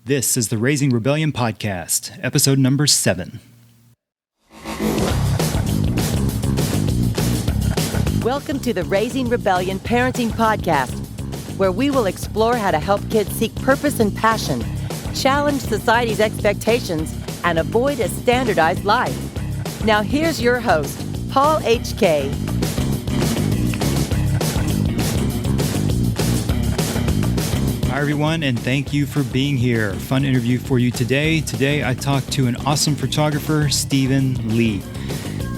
This is the Raising Rebellion podcast, episode number 7. Welcome to the Raising Rebellion Parenting Podcast, where we will explore how to help kids seek purpose and passion, challenge society's expectations, and avoid a standardized life. Now here's your host, Paul H.K. Hi, everyone, and thank you for being here. Fun interview for you today. Today, I talked to an awesome photographer, Stephen Lee.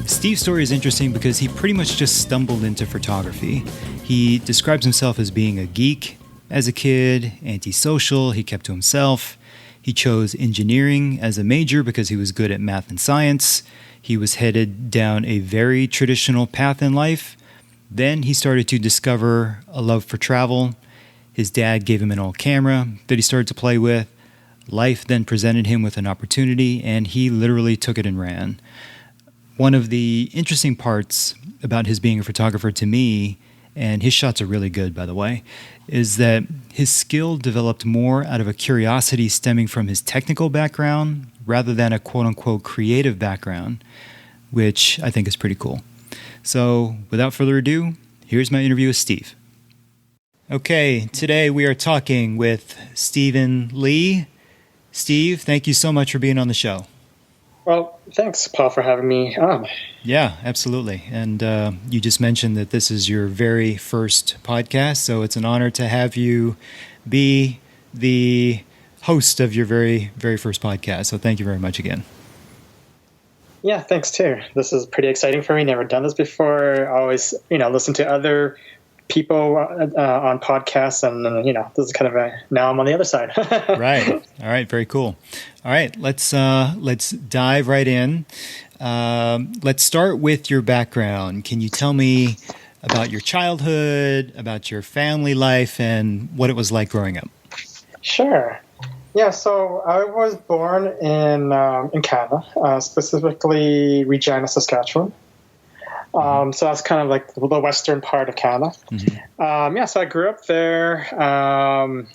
Steve's story is interesting because he pretty much just stumbled into photography. He describes himself as being a geek as a kid, antisocial, he kept to himself. He chose engineering as a major because he was good at math and science. He was headed down a very traditional path in life. Then he started to discover a love for travel. His dad gave him an old camera that he started to play with. Life then presented him with an opportunity, and he literally took it and ran. One of the interesting parts about his being a photographer to me, and his shots are really good, by the way, is that his skill developed more out of a curiosity stemming from his technical background rather than a quote-unquote creative background, which I think is pretty cool. So, without further ado, here's my interview with Steve. Okay, today we are talking with Stephen Lee. Steve, thank you so much for being on the show. Well, thanks, Paul, for having me on. Yeah, absolutely. And you just mentioned that this is your very first podcast, so it's an honor to have you be the host of your very, very first podcast. So thank you very much again. Yeah, thanks, too. This is pretty exciting for me. Never done this before. I always, listen to other people on podcasts, and this is kind of now I'm on the other side. Right. All right. Very cool. All right. Let's dive right in. Let's start with your background. Can you tell me about your childhood, about your family life, and what it was like growing up? Sure. Yeah. So I was born in Canada, specifically Regina, Saskatchewan. So that's kind of like the western part of Canada. Mm-hmm. So I grew up there, kind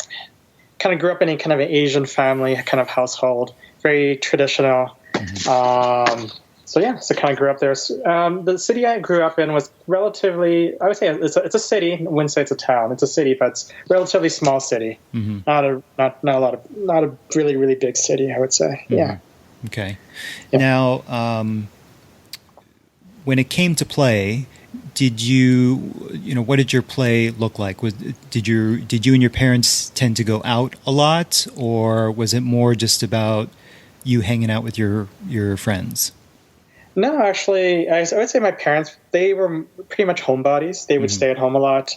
of grew up in a kind of an Asian family kind of household, very traditional. Mm-hmm. So kind of grew up there. The city I grew up in was relatively, I would say it's a city. I wouldn't say it's a town. It's a city, but it's a relatively small city. Mm-hmm. Not a really, really big city, I would say. Mm-hmm. Yeah. Okay. Yeah. Now, when it came to play, did you what did your play look like? Did you and your parents tend to go out a lot, or was it more just about you hanging out with your friends? No, actually, I would say my parents, they were pretty much homebodies. They would stay at home a lot.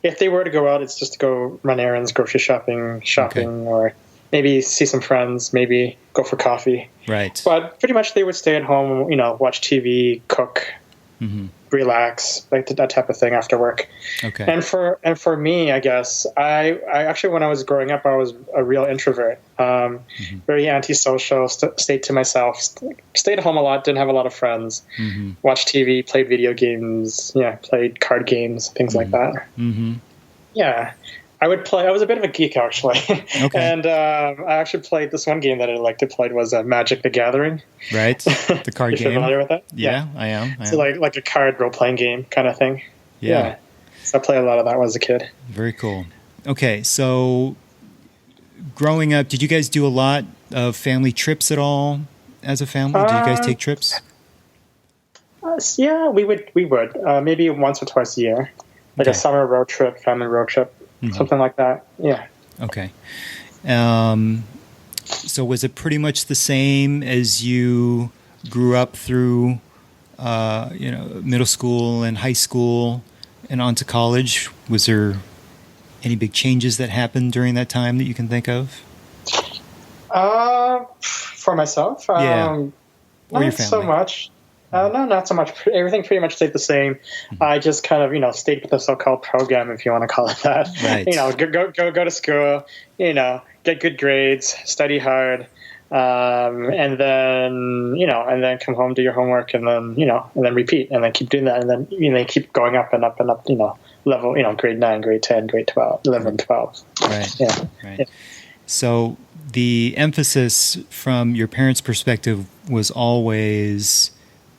If they were to go out, it's just to go run errands, grocery shopping, okay. Or maybe see some friends, maybe go for coffee. Right. But pretty much they would stay at home, watch TV, cook, relax, like that type of thing after work. Okay. And for me, I guess, I actually, when I was growing up, I was a real introvert, very antisocial, stayed to myself, stayed at home a lot, didn't have a lot of friends, watched TV, played video games, played card games, things like that. Mm-hmm. Yeah. I was a bit of a geek, actually. Okay. And I actually played this one game that I liked to play was Magic the Gathering. Right. The card game. You're familiar with that? Yeah, I am. So like a card role-playing game kind of thing. Yeah. So I played a lot of that when I was a kid. Very cool. Okay, so growing up, did you guys do a lot of family trips at all as a family? Did you guys take trips? Yeah, we would. Maybe once or twice a year. Like a summer road trip, family road trip. Mm-hmm. Something like that, yeah. Okay. So was it pretty much the same as you grew up through, middle school and high school and on to college? Was there any big changes that happened during that time that you can think of? For myself? Or your family? Not so much. No, not so much. Everything pretty much stayed the same. Mm-hmm. I just kind of, stayed with the so-called program, if you want to call it that. Right. Go to school, get good grades, study hard, and then come home, do your homework, and then repeat, and then keep doing that, and then keep going up and up and up, level, grade 9, grade 10, grade 12, 11, 12. Right. Yeah. Right. Yeah. So the emphasis from your parents' perspective was always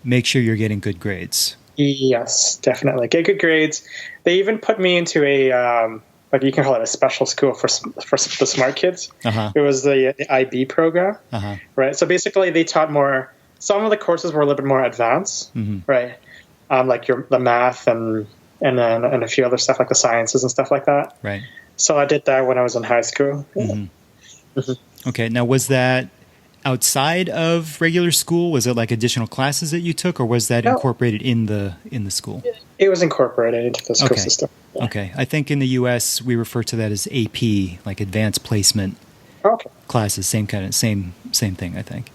make sure you're getting good grades. Yes, definitely. Get good grades. They even put me into a like you can call it a special school for the smart kids. Uh-huh. It was the IB program, right? So basically, they taught more. Some of the courses were a little bit more advanced, right? Like the math and then a few other stuff like the sciences and stuff like that. Right. So I did that when I was in high school. Okay. Now, was that outside of regular school? Was it like additional classes that you took, or was that incorporated in the school? It was incorporated into the school system. Yeah. Okay. I think in the U.S. we refer to that as AP, like advanced placement classes. Same thing, I think.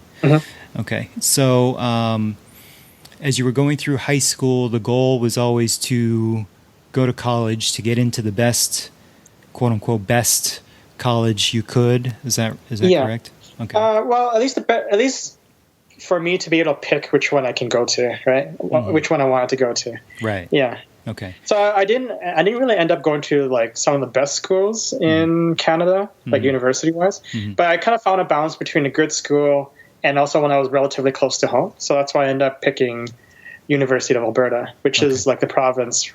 Okay. So as you were going through high school, the goal was always to go to college, to get into the best, quote unquote, best college you could. Is that correct? Okay. Well, at least for me to be able to pick which one I can go to, right? Which one I wanted to go to. Right. Yeah. Okay. So I didn't really end up going to like some of the best schools in Canada, like university wise. But I kind of found a balance between a good school and also when I was relatively close to home. So that's why I ended up picking University of Alberta, which is like the province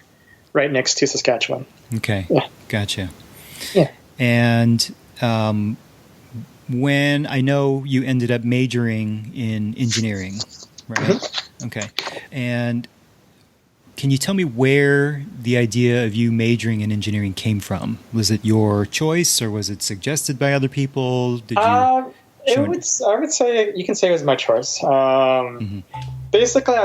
right next to Saskatchewan. Okay. Yeah. Gotcha. Yeah. And when I know you ended up majoring in engineering, right? Okay. And can you tell me where the idea of you majoring in engineering came from? Was it your choice, or was it suggested by other people? Did you? I would say you can say it was my choice. Basically,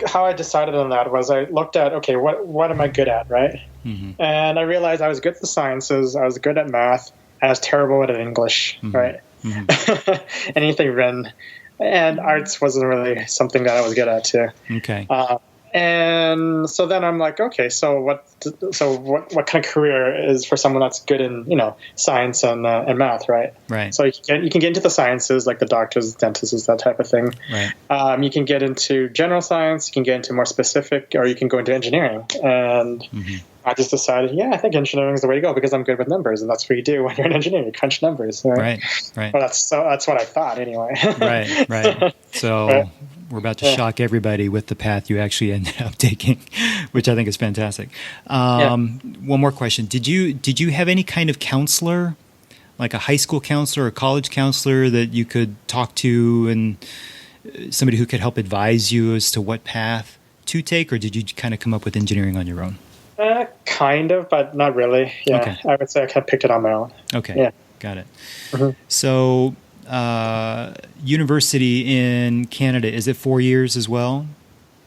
how I decided on that was I looked at what am I good at, right? And I realized I was good at the sciences, I was good at math, and I was terrible at English, right? Anything written, and arts wasn't really something that I was good at too. Okay. And so then I'm like, okay, so what kind of career is for someone that's good in science and math, right? Right. So you can get into the sciences like the doctors, dentists, that type of thing. Right. You can get into general science, you can get into more specific, or you can go into engineering. And I just decided, I think engineering is the way to go because I'm good with numbers, and that's what you do when you're an engineer. You crunch numbers. Right. Right. Well, that's what I thought anyway. Right. So we're about to shock everybody with the path you actually ended up taking, which I think is fantastic. One more question: Did you have any kind of counselor, like a high school counselor or a college counselor that you could talk to, and somebody who could help advise you as to what path to take, or did you kind of come up with engineering on your own? Kind of, but not really. Yeah, okay. I would say I kind of picked it on my own. Okay, yeah. Got it. So, university in Canada, is it 4 years as well?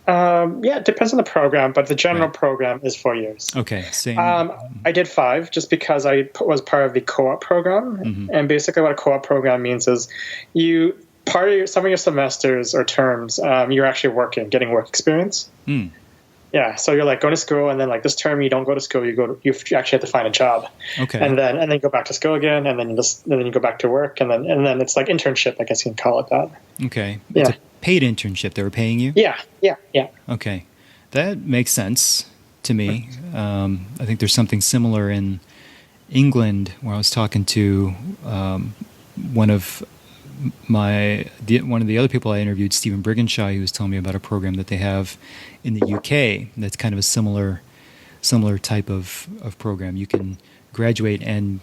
It depends on the program, but the general program is 4 years. Okay, same. I did 5 just because I was part of the co-op program, and basically what a co-op program means is some of your semesters or terms, you're actually working, getting work experience. Yeah, so you're like going to school, and then like this term you don't go to school. You actually have to find a job. Okay. And then go back to school again, and then you go back to work, and then it's like internship. I guess you can call it that. Okay. It's a paid internship. They were paying you. Yeah. Okay, that makes sense to me. I think there's something similar in England where I was talking to one of the other people I interviewed, Stephen Brigginshaw, who was telling me about a program that they have in the UK that's kind of a similar type of program. You can graduate and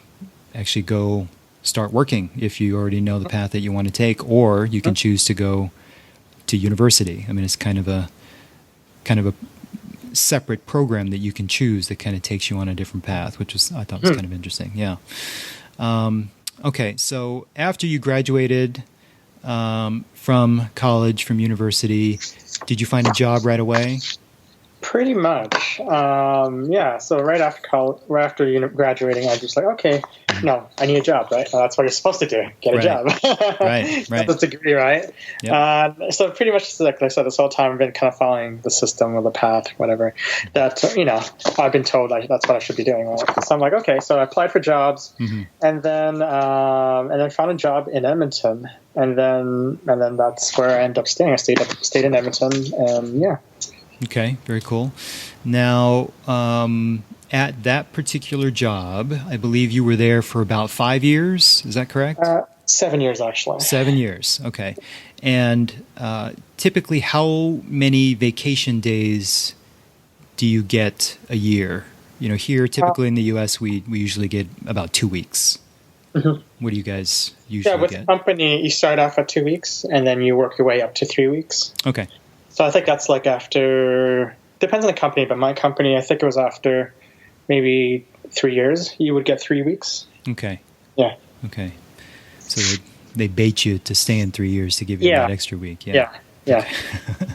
actually go start working if you already know the path that you want to take, or you can choose to go to university. I mean, it's kind of a separate program that you can choose that kind of takes you on a different path, which I thought was kind of interesting. Yeah. Okay, so after you graduated from college, from university, did you find a job right away? Pretty much, So right after graduating, I was just like, okay, no, I need a job, right? Well, that's what you're supposed to do: get a job. Right. That's a degree, right? Yep. So pretty much, like I said, this whole time I've been kind of following the system or the path, whatever. That I've been told that's what I should be doing. Right? So I'm like, okay. So I applied for jobs, and then found a job in Edmonton, and then that's where I ended up staying. I stayed in Edmonton, and yeah. Okay, very cool. Now, at that particular job, I believe you were there for about 5 years. Is that correct? 7 years, actually. 7 years. Okay. And typically, how many vacation days do you get a year? Here, typically in the U.S., we usually get about 2 weeks. Mm-hmm. What do you guys usually get? With the company, you start off at 2 weeks, and then you work your way up to 3 weeks. Okay. So I think that's like after, depends on the company, but my company, I think it was after maybe 3 years, you would get 3 weeks. Okay. Yeah. Okay. So they bait you to stay in 3 years to give you that extra week. Yeah.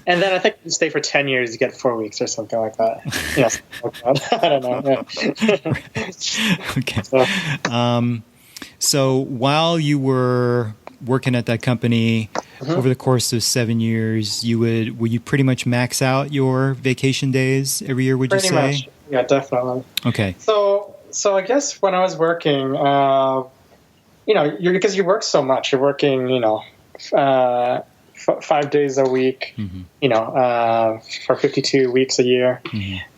And then I think you stay for 10 years, you get 4 weeks or something like that. Yes. I don't know. Yeah. Okay. So while you were working at that company over the course of 7 years, would you pretty much max out your vacation days every year, would you say? Pretty much. Yeah, definitely. Okay. So I guess when I was working, because you work so much, you're working, 5 days a week, for 52 weeks a year.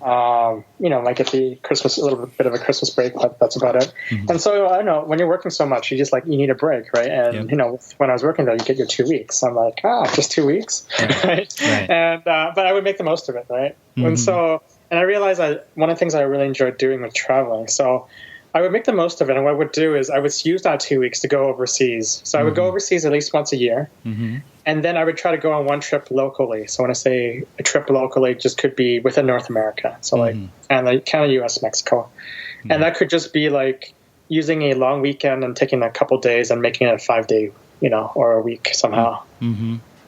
Might get the Christmas, a little bit of a Christmas break, but that's about it. And so I don't know, when you're working so much, you just you need a break, right? And when I was working there, you get your 2 weeks. I'm like, just 2 weeks, right? And but I would make the most of it, right? And I realized one of the things I really enjoyed doing was traveling. So I would make the most of it, and what I would do is I would use that 2 weeks to go overseas. So I would go overseas at least once a year, and then I would try to go on one trip locally. So when I say a trip locally, it just could be within North America, so Canada, U.S., Mexico, and that could just be like using a long weekend and taking a couple days and making it a 5 day, or a week somehow,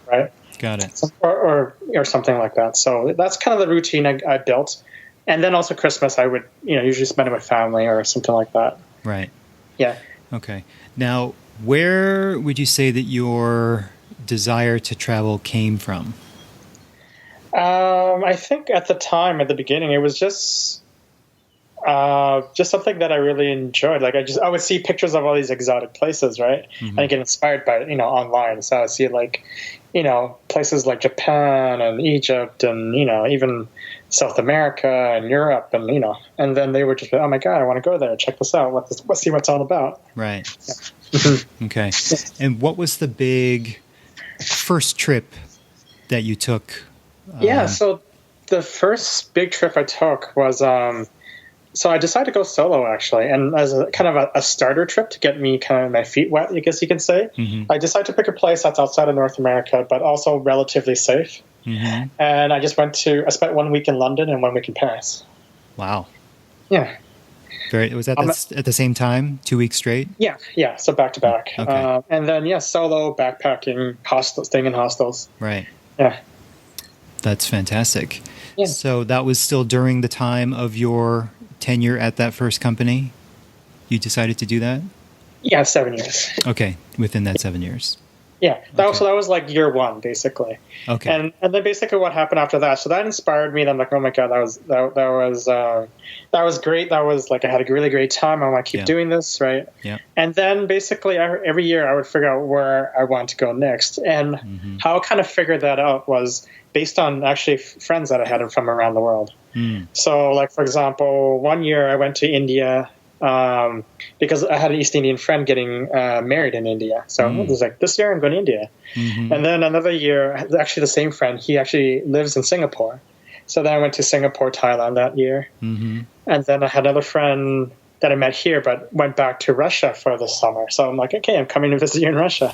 right? Got it. Or something like that. So that's kind of the routine I built. And then also Christmas, I would, usually spend it with family or something like that. Right. Yeah. Okay. Now, where would you say that your desire to travel came from? I think at the beginning, it was just something that I really enjoyed. Like I would see pictures of all these exotic places, right? And I get inspired by it, online. So I would see places like Japan and Egypt and, even South America and Europe and, and then they were just, oh my God, I want to go there. Check this out. Let's see what it's all about. Right. Yeah. Okay. And what was the big first trip that you took? So the first big trip I took was, so I decided to go solo, actually, and as a kind of a starter trip to get me kind of my feet wet, I guess you can say. I decided to pick a place that's outside of North America, but also relatively safe. And I spent 1 week in London and 1 week in Paris. Wow. Yeah. Was that at the same time, 2 weeks straight? Yeah. So back to back. Okay. And then, solo, backpacking, staying in hostels. Right. Yeah. That's fantastic. Yeah. So that was still during the time of your tenure at that first company? You decided to do that? Yeah, 7 years. Okay, within that 7 years. Yeah, that was like year one, basically. Okay. And then basically what happened after that, so that inspired me. And I'm like, oh my God, that was great. That was like, I had a really great time. I want to keep doing this, right? Yeah. And then basically every year I would figure out where I want to go next. And how I kind of figured that out was based on actually friends that I had from around the world. So like, for example, 1 year I went to India because I had an East Indian friend getting married in India. So it was like, this year I'm going to India. And then another year, actually the same friend, he actually lives in Singapore. So then I went to Singapore, Thailand that year. And then I had another friend that I met here, but went back to Russia for the summer. So I'm like, okay, I'm coming to visit you in Russia.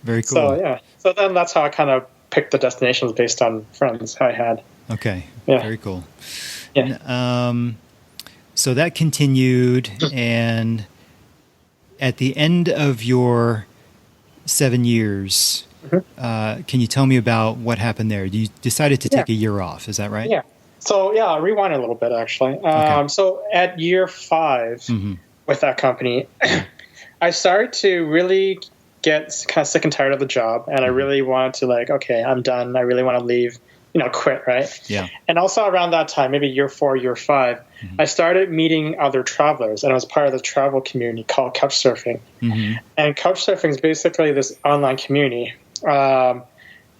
Very cool. So then that's how I kind of picked the destinations based on friends I had. Okay. Yeah. Very cool. Yeah. So that continued, and at the end of your 7 years, can you tell me about what happened there? You decided to take a year off, is that right? Yeah. So, I'll rewind a little bit, actually. So at year 5 with that company, I started to really get kind of sick and tired of the job, and I really wanted to okay, I'm done. I really want to leave, quit, right? Yeah. And also around that time, maybe year 4, year 5, I started meeting other travelers, and I was part of the travel community called Couchsurfing. And Couchsurfing is basically this online community.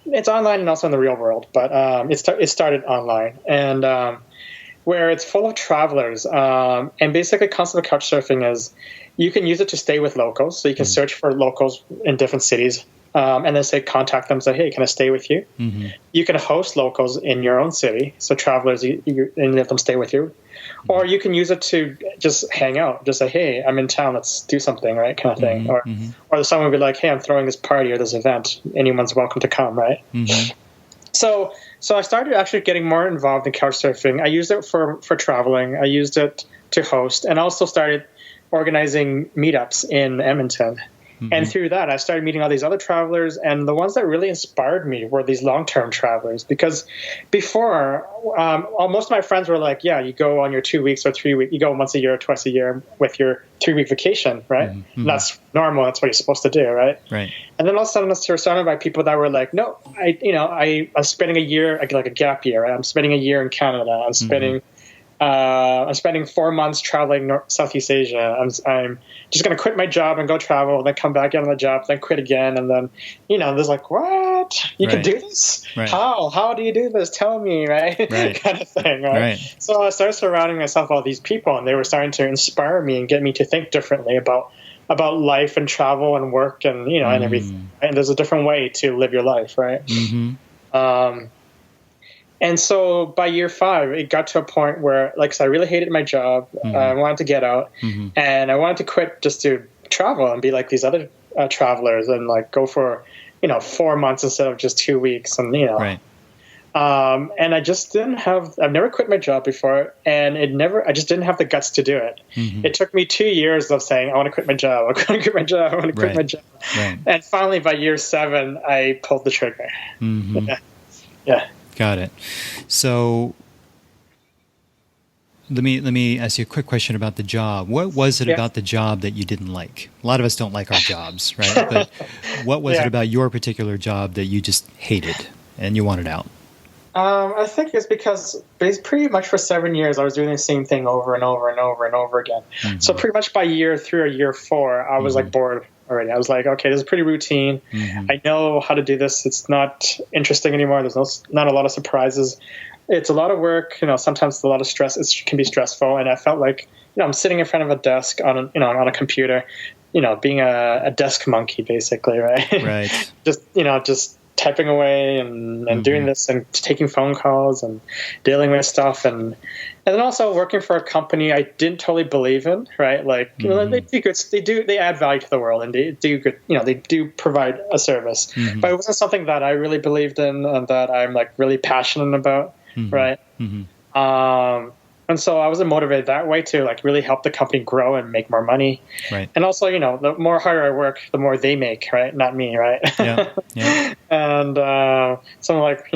It's online and also in the real world, but it started online. And where it's full of travelers. And basically, concept of couch surfing is you can use it to stay with locals. So you can search for locals in different cities, and then contact them, say, hey, can I stay with you? You can host locals in your own city. So travelers, and let them stay with you. Or you can use it to just hang out, just say, hey, I'm in town, let's do something, right, kind of thing. Or someone would be like, hey, I'm throwing this party or this event. Anyone's welcome to come, right? So I started actually getting more involved in couch surfing. I used it for traveling. I used it to host, and also started organizing meetups in Edmonton. And through that, I started meeting all these other travelers, and the ones that really inspired me were these long-term travelers. Because before, most of my friends were like, yeah, you go on your 2 weeks or 3 weeks, you go once a year or twice a year with your 3-week vacation, right? That's normal. That's what you're supposed to do, right? Right. And then all of a sudden, I was surrounded by people that were like, no, I'm spending a year, like a gap year, right? I'm spending a year in Canada. I'm spending 4 months traveling Southeast Asia. I'm just going to quit my job and go travel, then come back on the job, then quit again. And then, there's like, what? You can do this? Right. How do you do this? Tell me, right? Kind of thing, right? So I started surrounding myself with all these people, and they were starting to inspire me and get me to think differently about life and travel and work and, and everything. And there's a different way to live your life, right? And so by year 5, it got to a point where, like I said, I really hated my job. I wanted to get out, and I wanted to quit just to travel and be like these other travelers and like go for, 4 months instead of just 2 weeks. And, Right. And I just I've never quit my job before, and I just didn't have the guts to do it. It took me 2 years of saying, I want to quit my job. I want to quit my job. I want to quit my job. Right. And finally by year 7, I pulled the trigger. Yeah. Got it. So let me ask you a quick question about the job. What was it about the job that you didn't like? A lot of us don't like our jobs, right? But what was it about your particular job that you just hated and you wanted out? I think it's because pretty much for 7 years I was doing the same thing over and over and over and over again. So pretty much by year 3 or year 4, I was like bored already. I was like, okay, this is pretty routine. I know how to do this. It's not interesting anymore. There's not a lot of surprises. It's a lot of work. Sometimes a lot of stress. It can be stressful. And I felt like, I'm sitting in front of a desk on a computer, being a desk monkey basically, right? Right. just typing away and doing this and taking phone calls and dealing with stuff and then also working for a company I didn't totally believe in, right? Like they do good, they add value to the world and they do good, they do provide a service, but it wasn't something that I really believed in and that I'm like really passionate about, right? And so I wasn't motivated that way to like really help the company grow and make more money. Right. And also, the more harder I work, the more they make, right? Not me, right? Yeah. And so I'm like,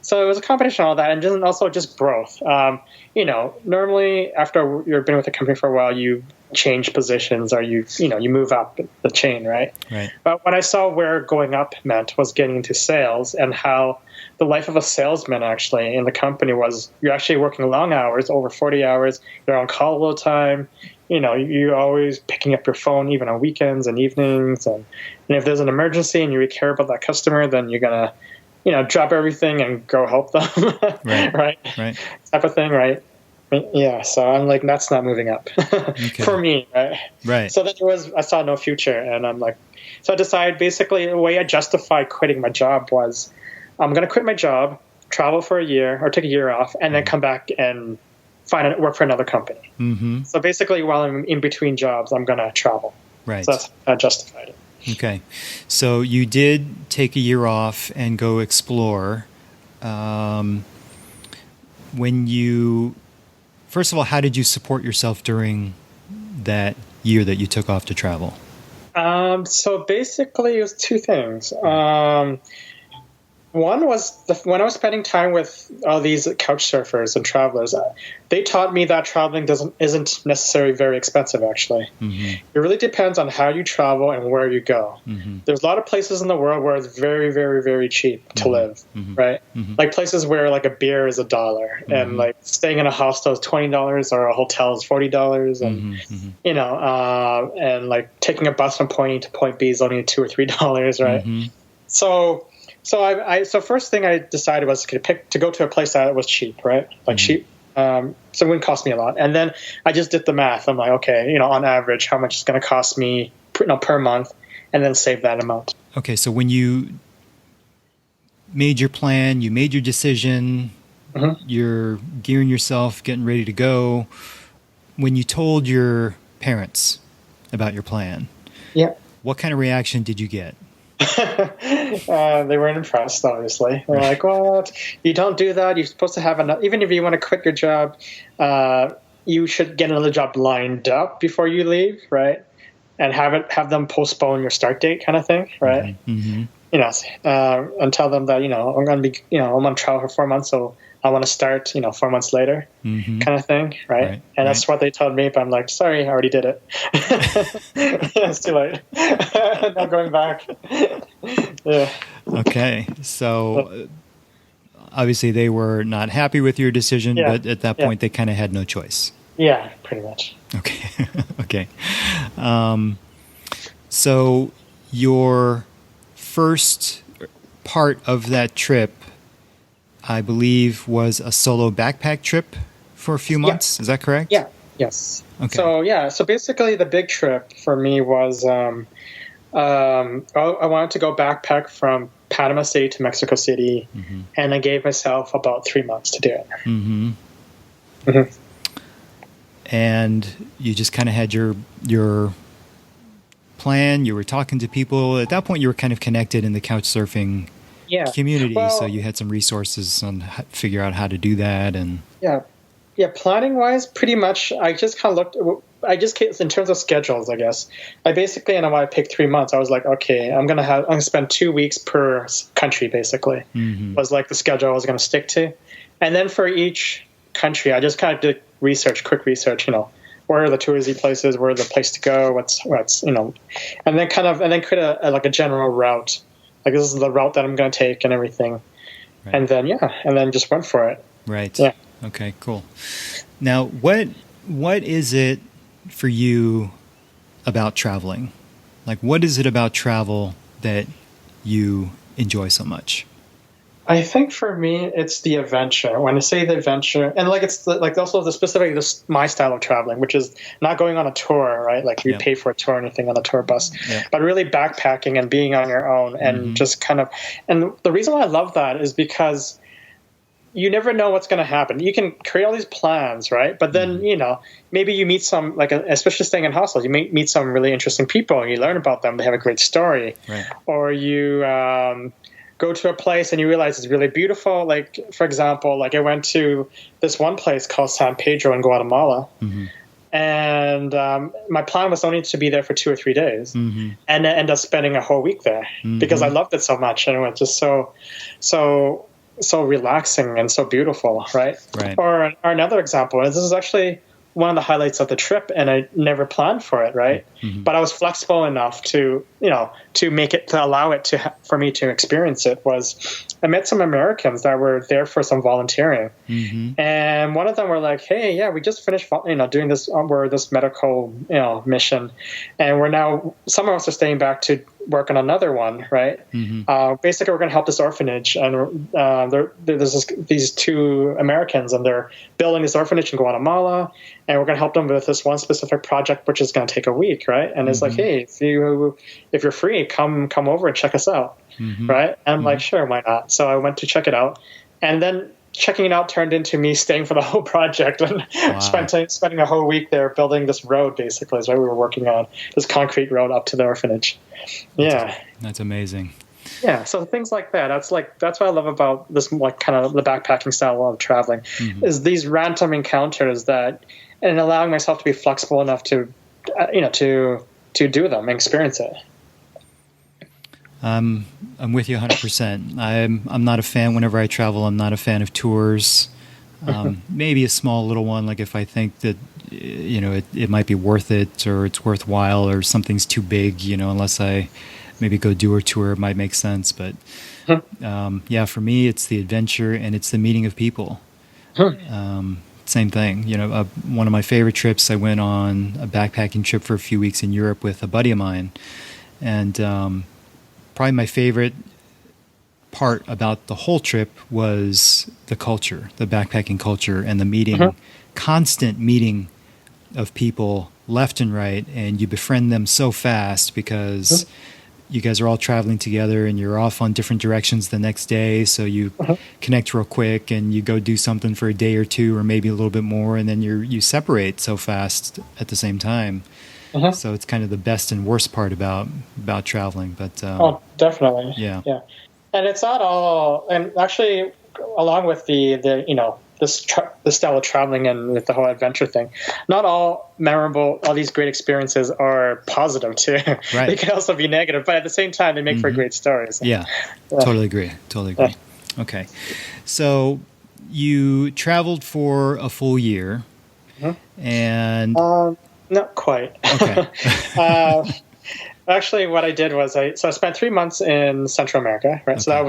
so it was a combination of all that and then also just growth. Normally after you've been with a company for a while, you change positions or you move up the chain, right? Right. But when I saw where going up meant was getting into sales and how the life of a salesman actually in the company was you're actually working long hours, over 40 hours. You're on call all the time. You're always picking up your phone even on weekends and evenings. And if there's an emergency and you really care about that customer, then you're going to, drop everything and go help them. Right. Type of thing, right? Yeah. So I'm like, that's not moving up for me. Right. So then I saw no future and I'm like, so I decided basically the way I justified quitting my job was, I'm going to quit my job, travel for a year or take a year off, and then come back and work for another company. So basically, while I'm in between jobs, I'm going to travel. Right. So that's how I justified it. Okay. So you did take a year off and go explore. First of all, how did you support yourself during that year that you took off to travel? So basically, it was two things. One was when I was spending time with all these couch surfers and travelers, they taught me that traveling isn't necessarily very expensive, actually. It really depends on how you travel and where you go. There's a lot of places in the world where it's very, very, very cheap to live, right? Like places where like a beer is $1 and like staying in a hostel is $20 or a hotel is $40 and, and like taking a bus from point A to point B is only $2 or $3, right? So first thing I decided was to go to a place that was cheap, right? Like cheap So it wouldn't cost me a lot. And then I just did the math. I'm like, okay, on average, how much it's going to cost me per month, and then save that amount. Okay, so when you made your plan, you made your decision, you're gearing yourself, getting ready to go. When you told your parents about your plan, what kind of reaction did you get? They weren't impressed, obviously. They're like, "What? You don't do that. You're supposed to have enough. Even if you want to quit your job, you should get another job lined up before you leave, right? And have them postpone your start date, kind of thing, right? Mm-hmm. And tell them that I'm going to be I'm going to travel for 4 months, so I want to start 4 months later, kind of thing, right? And that's what they told me, but I'm like, sorry, I already did it. It's too late. Not going back. Yeah. Okay, so obviously they were not happy with your decision, but at that point they kind of had no choice. Yeah, pretty much. Okay. Okay. So your first part of that trip, I believe, was a solo backpack trip for a few months. Is that correct? Yeah. Yes. Okay. So basically the big trip for me was I wanted to go backpack from Panama City to Mexico City, and I gave myself about 3 months to do it. And you just kind of had your plan. You were talking to people. At that point, you were kind of connected in the couch surfing community, so you had some resources on figure out how to do that. And planning wise, pretty much I just kind of looked. I just in terms of schedules, I guess I basically, and I picked 3 months. I was like, okay, I'm gonna spend 2 weeks per country. Basically, was like the schedule I was gonna stick to. And then for each country, I just kind of did quick research. Where are the touristy places? Where are the place to go? What's and then create a general route. Like, this is the route that I'm going to take and everything. Right. And then just went for it. Right. Yeah. Okay, cool. Now, what is it for you about traveling? Like, what is it about travel that you enjoy so much? I think for me, it's the adventure. When I say the adventure, and it's also my style of traveling, which is not going on a tour, right? Like you pay for a tour or anything on a tour bus, but really backpacking and being on your own and just kind of. And the reason why I love that is because you never know what's going to happen. You can create all these plans, right? But then maybe you meet some especially staying in hostels, you may meet some really interesting people and you learn about them. They have a great story, right? Or you. Go to a place and you realize it's really beautiful. Like, for example, I went to this one place called San Pedro in Guatemala. And my plan was only to be there for 2 or 3 days, and I ended up spending a whole week there because I loved it so much, and it was just so relaxing and so beautiful, right? Or another example, and this is actually one of the highlights of the trip, and I never planned for it, right? But I was flexible enough to allow it for me to experience it. Was I met some Americans that were there for some volunteering, and one of them were like, "Hey, we just finished, doing this. We're this medical, mission, and we're now some of us are staying back to work on another one, right? Basically, we're going to help this orphanage, and there's these 2 Americans, and they're building this orphanage in Guatemala, and we're going to help them with this one specific project, which is going to take a week, right? And it's like, hey, if you're free, come over and check us out, right? And I'm like, sure, why not? So I went to check it out, and then checking it out turned into me staying for the whole project and spending a whole week there building this road. Basically, is what we were working on, this concrete road up to the orphanage. That's amazing. Yeah, so things like that. That's what I love about this, kind of the backpacking style of traveling, is these random encounters and allowing myself to be flexible enough to, to do them and experience it. I'm with you 100%. I'm not a fan whenever I travel. I'm not a fan of tours. Maybe a small little one, like if I think that it might be worth it or it's worthwhile or something's too big, unless I maybe go do a tour, it might make sense. But for me, it's the adventure and it's the meeting of people. Same thing. One of my favorite trips, I went on a backpacking trip for a few weeks in Europe with a buddy of mine, and probably my favorite part about the whole trip was the culture, the backpacking culture, and the meeting, constant meeting of people left and right, and you befriend them so fast because you guys are all traveling together and you're off on different directions the next day. So you connect real quick and you go do something for a day or two, or maybe a little bit more. And then you separate so fast at the same time. So it's kind of the best and worst part about traveling. But oh, definitely. Yeah. And it's not all, and actually along with the you know, this style of traveling and with the whole adventure thing, not all memorable, all these great experiences are positive too. Right. They can also be negative, but at the same time, they make for great stories. Yeah. Totally agree. Yeah. Okay. So you traveled for a full year and... not quite. Okay. Actually, what I did was I spent 3 months in Central America, right? Okay. So that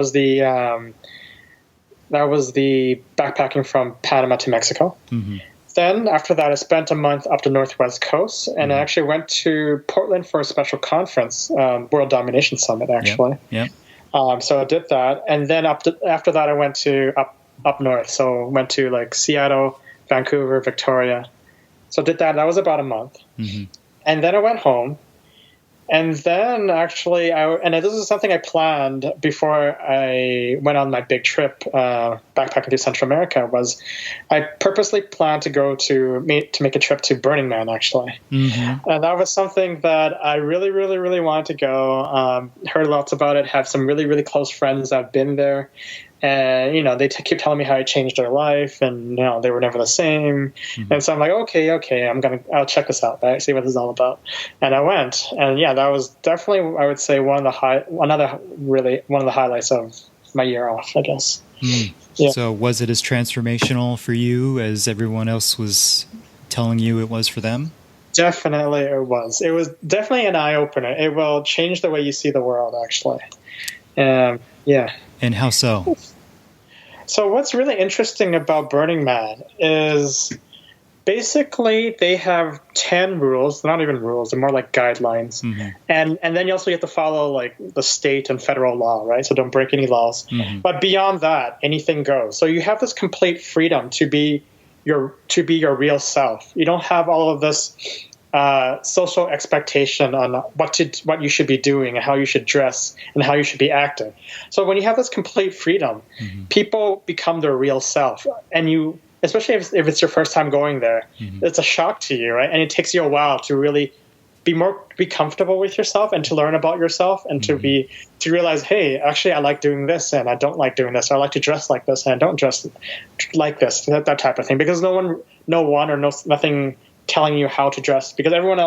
was the backpacking from Panama to Mexico. Then after that, I spent a month up the Northwest Coast, and I actually went to Portland for a special conference, World Domination Summit, actually. Yeah. So I did that, and then after that, I went to up north. So went to like Seattle, Vancouver, Victoria. So I did that. That was about a month, and then I went home. And then actually, and this is something I planned before I went on my big trip backpacking through Central America, was I purposely planned to go to make a trip to Burning Man, actually. And that was something that I really, really, really wanted to go. Heard lots about it, have some really, really close friends that have been there. And, you know, they keep telling me how it changed their life, and, you know, they were never the same. And so I'm like, okay, I'll check this out, right? See what this is all about. And I went, and yeah, that was definitely, I would say, one of the highlights of my year off, I guess. Yeah. So was it as transformational for you as everyone else was telling you it was for them? Definitely it was. It was definitely an eye-opener. It will change the way you see the world, actually. Yeah. And how so? So what's really interesting about Burning Man is basically they have 10 rules. They're not even rules. They're more like guidelines. And then you also have to follow like the state and federal law, right? So don't break any laws. But beyond that, anything goes. So you have this complete freedom to be your real self. You don't have all of this social expectation on what you should be doing and how you should dress and how you should be acting. So when you have this complete freedom, people become their real self, and you, especially if it's your first time going there, it's a shock to you, right? And it takes you a while to really be comfortable with yourself and to learn about yourself and to realize, hey, actually I like doing this and I don't like doing this. Or I like to dress like this and I don't dress like this, that type of thing. Because nothing telling you how to dress, because everyone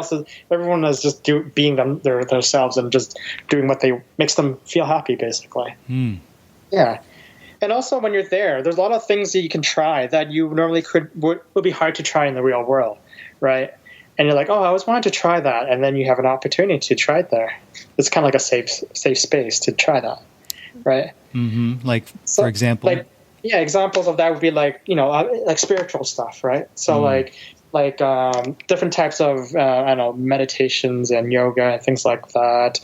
is just being themselves and just doing what makes them feel happy, basically. Yeah. And also when you're there's a lot of things that you can try that you normally would be hard to try in the real world, right? And you're like, oh, I always wanted to try that, and then you have an opportunity to try it there. It's kind of like a safe space to try that, right? Like, for example, examples of that would be like, you know, like spiritual stuff, right? So like different types of meditations and yoga and things like that.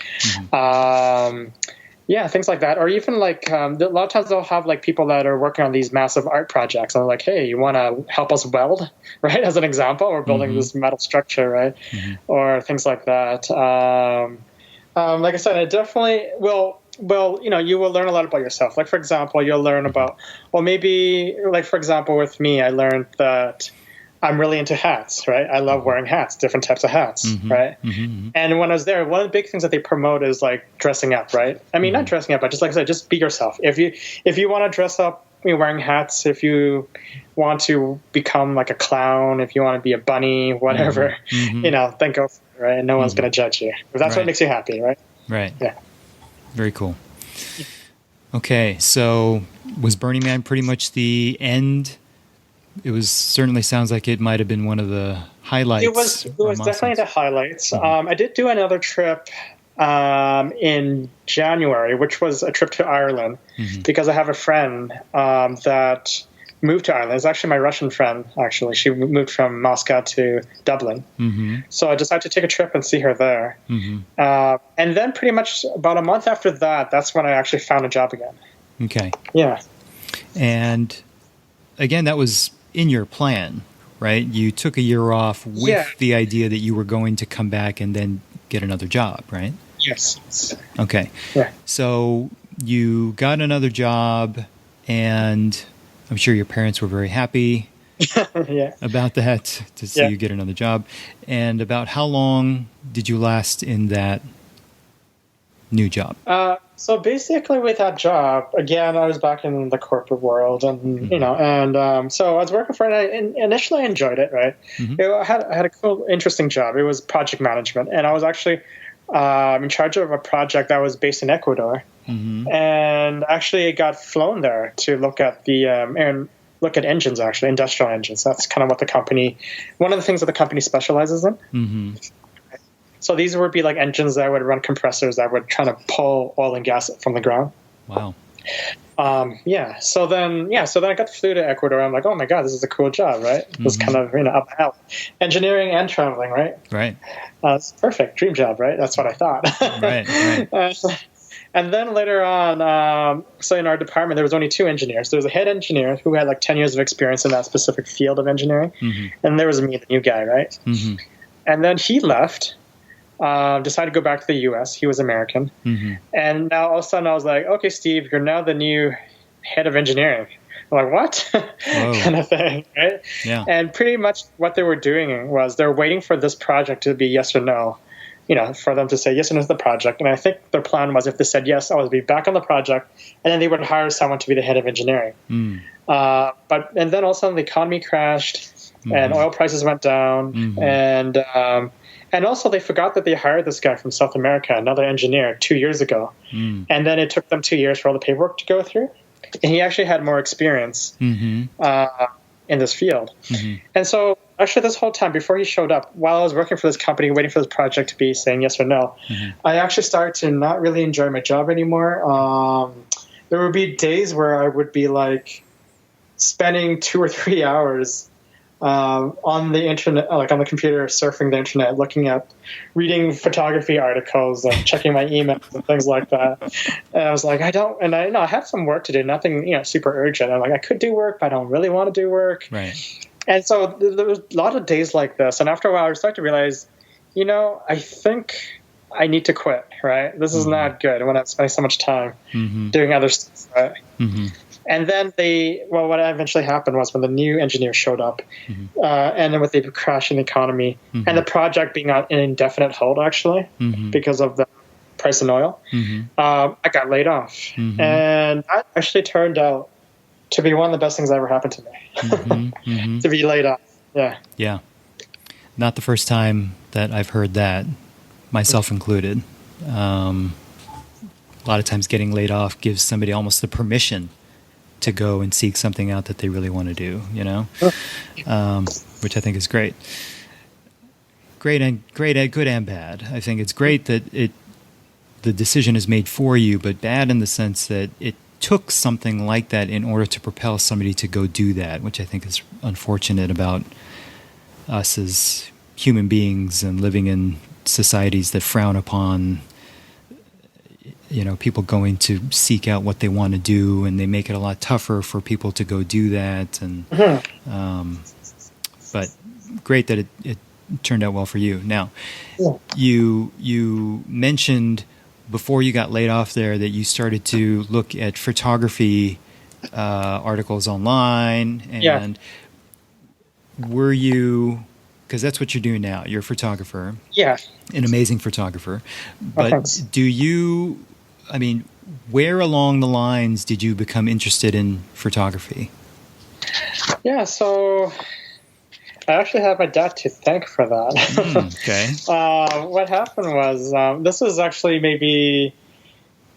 Things like that. Or even like a lot of times they'll have like people that are working on these massive art projects, and they're like, hey, you want to help us weld, right? As an example, we're building this metal structure, right? Or things like that. Like I said, it definitely will. Well, you know, you will learn a lot about yourself. Like, for example, you'll learn about, for example, with me, I learned that I'm really into hats, right? I love wearing hats, different types of hats, right? And when I was there, one of the big things that they promote is like dressing up, right? I mean, not dressing up, but just like I said, just be yourself. If you want to dress up, wearing hats, if you want to become like a clown, if you want to be a bunny, whatever, you know, then go for it, right? And no one's going to judge you. If that's what makes you happy, right? Right. Yeah. Very cool. Okay, so was Burning Man pretty much the end? It certainly sounds like it might have been one of the highlights. It was definitely the highlights. I did do another trip in January, which was a trip to Ireland, because I have a friend that moved to Ireland. It's actually my Russian friend, actually. She moved from Moscow to Dublin. So I decided to take a trip and see her there. And then pretty much about a month after that, that's when I actually found a job again. Okay. Yeah. And again, that was in your plan, right? You took a year off with the idea that you were going to come back and then get another job, right? Yes. Okay. Yeah. So you got another job, and I'm sure your parents were very happy Yeah. about that, to see you get another job. And about how long did you last in that new job? So basically, with that job, again, I was back in the corporate world, and so I was working for it. And initially, I enjoyed it. Right, I had a cool, interesting job. It was project management, and I was actually in charge of a project that was based in Ecuador, and actually got flown there to look at engines, actually industrial engines. That's kind of what one of the things that the company specializes in. So these would be like engines that would run compressors that would try to pull oil and gas from the ground. Wow. So then I got flew to Ecuador. I'm like, oh my God, this is a cool job, right? It's kind of, up the alley. Engineering and traveling, right? Right. It's perfect. Dream job, right? That's what I thought. Right. And then later on, so in our department, there was only 2 engineers. There was a head engineer who had like 10 years of experience in that specific field of engineering. And there was me, the new guy, right? And then he left. Decided to go back to the U.S. He was American. And now all of a sudden I was like, okay, Steve, you're now the new head of engineering. I'm like, what? Kind of thing, right? Yeah. And pretty much what they were doing was they're waiting for this project to be yes or no, for them to say yes or no to the project. And I think their plan was if they said yes, I would be back on the project, and then they would hire someone to be the head of engineering. And then all of a sudden the economy crashed, and oil prices went down, and also they forgot that they hired this guy from South America, another engineer, 2 years ago. And then it took them 2 years for all the paperwork to go through. And he actually had more experience in this field. And so actually this whole time before he showed up, while I was working for this company, waiting for this project to be saying yes or no, I actually started to not really enjoy my job anymore. There would be days where I would be like spending 2 or 3 hours on the internet, like on the computer, surfing the internet, reading photography articles and checking my emails and things like that. And I was like, I have some work to do, nothing, super urgent. I'm like, I could do work, but I don't really want to do work. Right. And so there was a lot of days like this. And after a while, I started to realize, I think I need to quit, right? This is not good when I'm spending so much time doing other stuff, right? And then what eventually happened was when the new engineer showed up, and then with the crash in the economy and the project being on an indefinite hold, actually, because of the price in oil, I got laid off. And that actually turned out to be one of the best things that ever happened to me, to be laid off. Yeah. Yeah. Not the first time that I've heard that, myself included. A lot of times getting laid off gives somebody almost the permission to go and seek something out that they really want to do, which I think is great. Good and bad. I think it's great that the decision is made for you, but bad in the sense that it took something like that in order to propel somebody to go do that, which I think is unfortunate about us as human beings and living in societies that frown upon people going to seek out what they want to do, and they make it a lot tougher for people to go do that. And but great that it turned out well for you. Now, you mentioned before you got laid off there that you started to look at photography articles online, and were you? Because that's what you're doing now. You're a photographer. Yeah. An amazing photographer. But where along the lines did you become interested in photography? Yeah, so I actually have my dad to thank for that. Okay. What happened was, this was actually maybe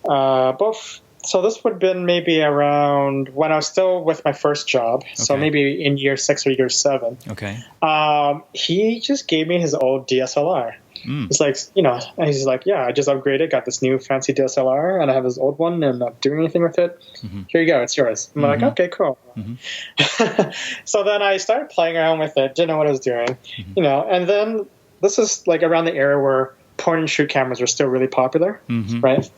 both. So this would have been maybe around when I was still with my first job. Okay. So maybe in year 6 or year 7. Okay. He just gave me his old DSLR. It's like, and he's like, yeah, I just upgraded, got this new fancy DSLR, and I have this old one, and I'm not doing anything with it. Here you go, it's yours. I'm like, okay, cool. So then I started playing around with it, didn't know what I was doing, and then this is like around the era where point and shoot cameras were still really popular, right?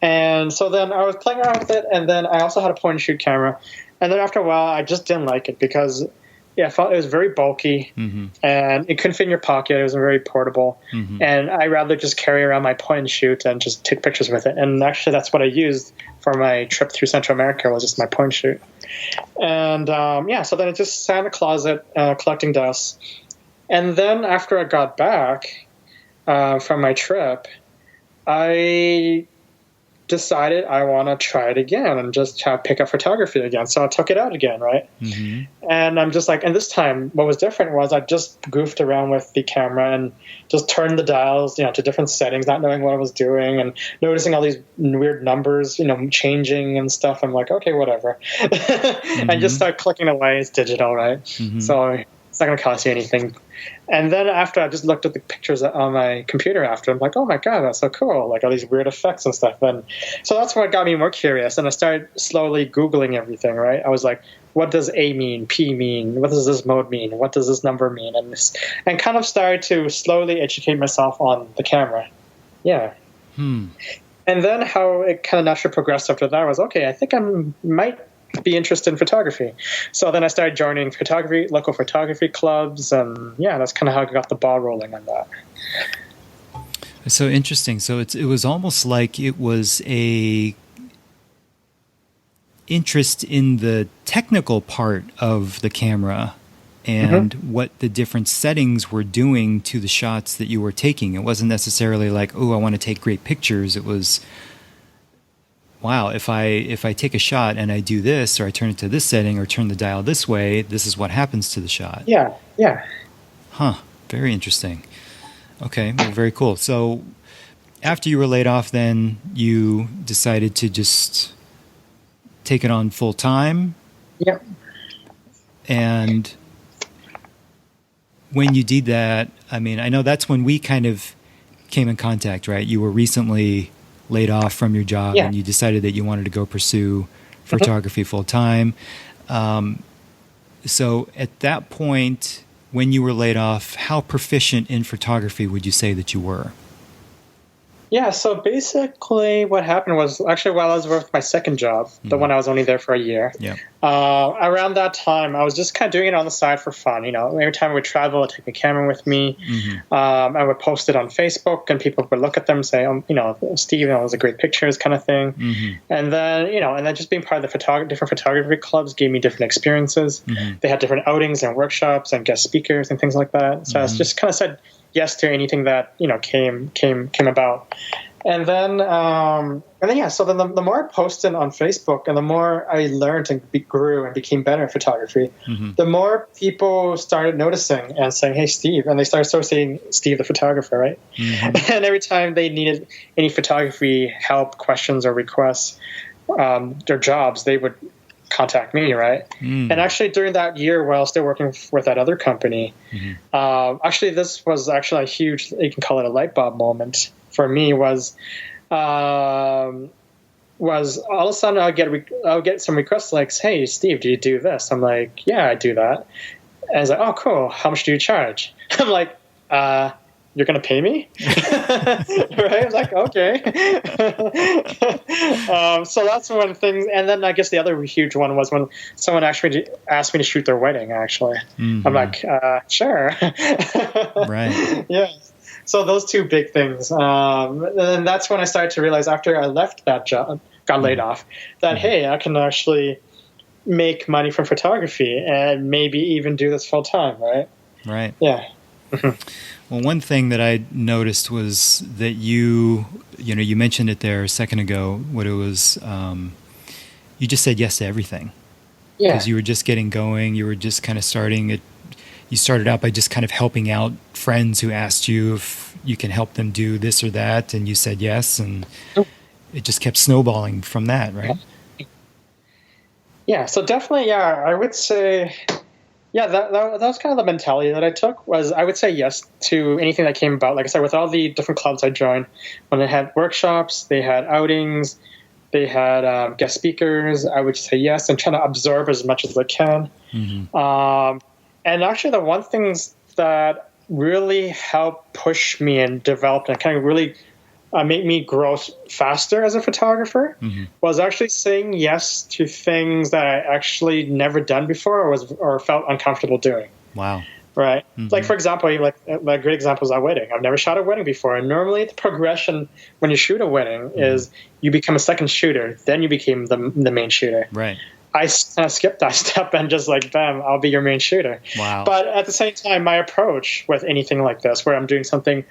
And so then I was playing around with it, and then I also had a point and shoot camera. And then after a while, I just didn't like it because I felt it was very bulky, and it couldn't fit in your pocket. It was very portable, and I'd rather just carry around my point and shoot and just take pictures with it. And actually, that's what I used for my trip through Central America, was just my point and shoot. And so then it just sat in the closet collecting dust. And then after I got back from my trip, I decided I want to try it again and just pick up photography again. So I took it out again, right? And I'm just like, and this time what was different was I just goofed around with the camera and just turned the dials, to different settings, not knowing what I was doing and noticing all these weird numbers, changing and stuff. I'm like, okay, whatever. And just start clicking away. It's digital, right? So it's not going to cost you anything. And then after I just looked at the pictures on my computer after, I'm like, oh my God, that's so cool. Like all these weird effects and stuff. And so that's what got me more curious. And I started slowly Googling everything, right? I was like, what does A mean? P mean? What does this mode mean? What does this number mean? And kind of started to slowly educate myself on the camera. Yeah. And then how it kind of naturally progressed after that was, okay, I think I might be interested in photography. So then I started joining local photography clubs, and that's kind of how I got the ball rolling on that. So interesting. So it was almost like it was a interest in the technical part of the camera and what the different settings were doing to the shots that you were taking. It wasn't necessarily like, oh, I want to take great pictures. It was, wow, if I take a shot and I do this, or I turn it to this setting, or turn the dial this way, this is what happens to the shot. Yeah. Huh. Very interesting. Okay, well, very cool. So after you were laid off, then you decided to just take it on full time? Yep. And when you did that, I mean, I know that's when we kind of came in contact, right? You were recently laid off from your job, and you decided that you wanted to go pursue photography full time. So at that point, when you were laid off, how proficient in photography would you say that you were? Yeah, so basically what happened was, actually while I was with my second job, the one I was only there for a year, around that time, I was just kind of doing it on the side for fun. Every time I would travel, I'd take a camera with me. I would post it on Facebook, and people would look at them and say, Steve, those are great pictures, kind of thing. And then, just being part of the different photography clubs gave me different experiences. They had different outings and workshops and guest speakers and things like that. So I just kind of said yes to anything that came about. And then so then the more I posted on Facebook, and the more I learned and grew and became better at photography, the more people started noticing and saying, hey, Steve, and they started associating Steve the photographer, right? And every time they needed any photography help, questions, or requests, their jobs, they would contact me, right? And actually during that year while still working with that other company, actually this was actually a huge, you can call it a light bulb moment for me, was all of a sudden I'll get some requests like, hey, Steve, do you do this? I'm like, yeah, I do that. And I was like, oh, cool. How much do you charge? I'm like, you're going to pay me? Right? I was like, okay. So that's one thing. And then I guess the other huge one was when someone actually asked me to shoot their wedding, actually. I'm like, sure. Right. Yeah. So those two big things. And then that's when I started to realize, after I left that job, got laid off, that, hey, I can actually make money from photography and maybe even do this full time, right? Right. Yeah. Well, one thing that I noticed was that you mentioned it there a second ago, what it was, you just said yes to everything. Yeah. Because you were just getting going. You were just kind of starting it. You started out by just kind of helping out friends who asked you if you can help them do this or that, and you said yes, and it just kept snowballing from that, right? Yeah, so definitely, I would say, that was kind of the mentality that I took, was I would say yes to anything that came about. Like I said, with all the different clubs I joined, when they had workshops, they had outings, they had guest speakers, I would say yes and try to absorb as much as I can. And actually, the one thing that really helped push me and developed and kind of really make me grow faster as a photographer was actually saying yes to things that I actually never done before or felt uncomfortable doing. Wow. Right. Like, for example, like a great example is a wedding. I've never shot a wedding before. And normally the progression when you shoot a wedding is you become a second shooter. Then you became the main shooter. Right. I kind of skipped that step and just like, bam, I'll be your main shooter. Wow. But at the same time, my approach with anything like this, where I'm doing something